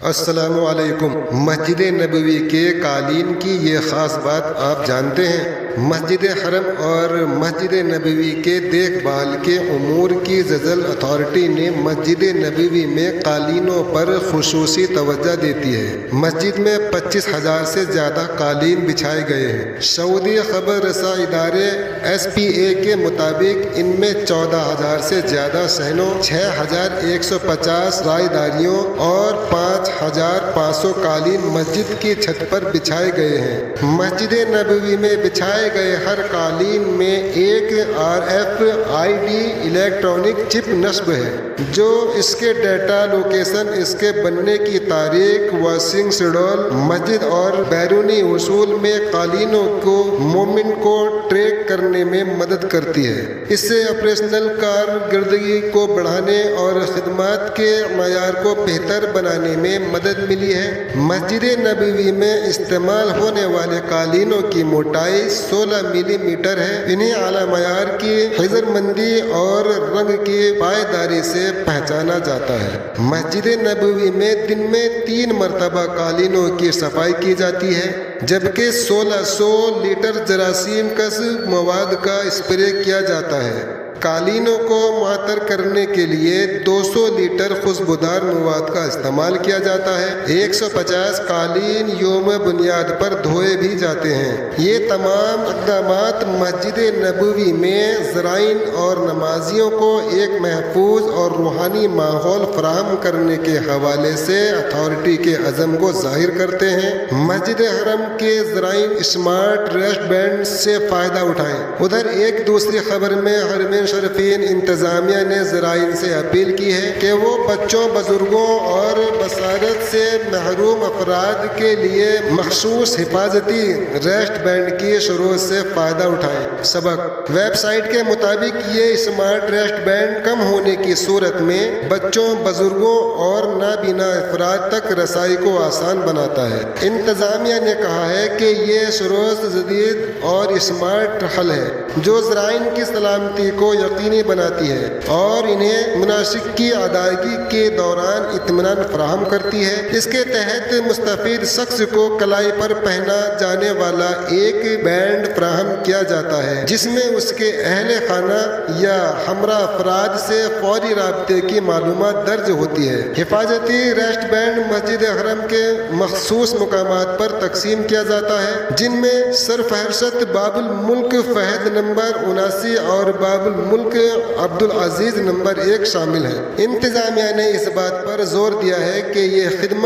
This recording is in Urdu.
السلام علیکم۔ مسجد نبوی کے قالین کی یہ خاص بات آپ جانتے ہیں؟ مسجد حرم اور مسجد نبوی کے دیکھ بھال کے امور کی زلزلہ اتھارٹی نے مسجد نبوی میں قالینوں پر خصوصی توجہ دیتی ہے۔ مسجد میں 25,000 سے زیادہ قالین بچھائے گئے ہیں۔ سعودی خبر رساں ادارے SPA کے مطابق ان میں 14,000 سے زیادہ صحنوں، 6,150 رائیداریوں اور 5,500 قالین مسجد کی چھت پر بچھائے گئے ہیں۔ مسجد نبوی میں بچھائے گئے ہر قالین میں ایک RFID الیکٹرانک چپ نصب ہے، جو اس کے ڈیٹا، لوکیشن، اس کے بننے کی تاریخ، واشنگ شیڈول، مسجد اور بیرونی وصول میں قالینوں کو موومنٹ کو ٹریک کرنے میں مدد کرتی ہے۔ اس سے آپریشنل کارکردگی کو بڑھانے اور خدمات کے معیار کو بہتر بنانے میں مدد ملی ہے۔ مسجد نبوی میں استعمال ہونے والے قالینوں کی موٹائی 16 ملی میٹر ہے۔ انہیں اعلیٰ معیار کی حضر مندی اور رنگ کی پائیداری سے پہچانا جاتا ہے۔ مسجد نبوی میں دن میں 3 مرتبہ قالینوں کی صفائی کی جاتی ہے، جبکہ 1600 لیٹر جراثیم کش مواد کا اسپرے کیا جاتا ہے۔ قالینوں کو معطر کرنے کے لیے 200 لیٹر خوشبودار مواد کا استعمال کیا جاتا ہے۔ 150 قالین یوم بنیاد پر دھوئے بھی جاتے ہیں۔ یہ تمام اقدامات مسجد نبوی میں زائرین اور نمازیوں کو ایک محفوظ اور روحانی ماحول فراہم کرنے کے حوالے سے اتھارٹی کے عزم کو ظاہر کرتے ہیں۔ مسجد حرم کے زائرین اسمارٹ ریسٹ بینڈ سے فائدہ اٹھائیں۔ ادھر ایک دوسری خبر میں حرمین شریفین انتظامیہ نے زائرین سے اپیل کی ہے کہ وہ بچوں، بزرگوں اور بصارت سے محروم افراد کے لیے مخصوص حفاظتی ریسٹ بینڈ کی شروع سے فائدہ اٹھائیں۔ سبق ویب سائٹ کے مطابق یہ اسمارٹ ریسٹ بینڈ کم ہونے کی صورت میں بچوں، بزرگوں اور نابینا افراد تک رسائی کو آسان بناتا ہے۔ انتظامیہ نے کہا ہے کہ یہ سروس جدید اور اسمارٹ حل ہے جو زائرین کی سلامتی کو یقینی بناتی ہے اور انہیں مناسک کی ادائیگی کے دوران اطمینان فراہم کرتی ہے۔ اس کے تحت مستفید شخص کو کلائی پر پہنا جانے والا ایک بینڈ فراہم کیا جاتا ہے، جس میں اس کے اہل خانہ یا ہمراہ افراد سے فوری رابطے کی معلومات درج ہوتی ہے۔ حفاظتی ریسٹ بینڈ مسجد حرم کے مخصوص مقامات پر تقسیم کیا جاتا ہے، جن میں سرفہرست باب الملک فہد نمبر 79 اور باب الملک عبدالعزیز نمبر 1 شامل ہے۔ انتظامیہ نے اس بات پر زور دیا ہے کہ یہ خدمت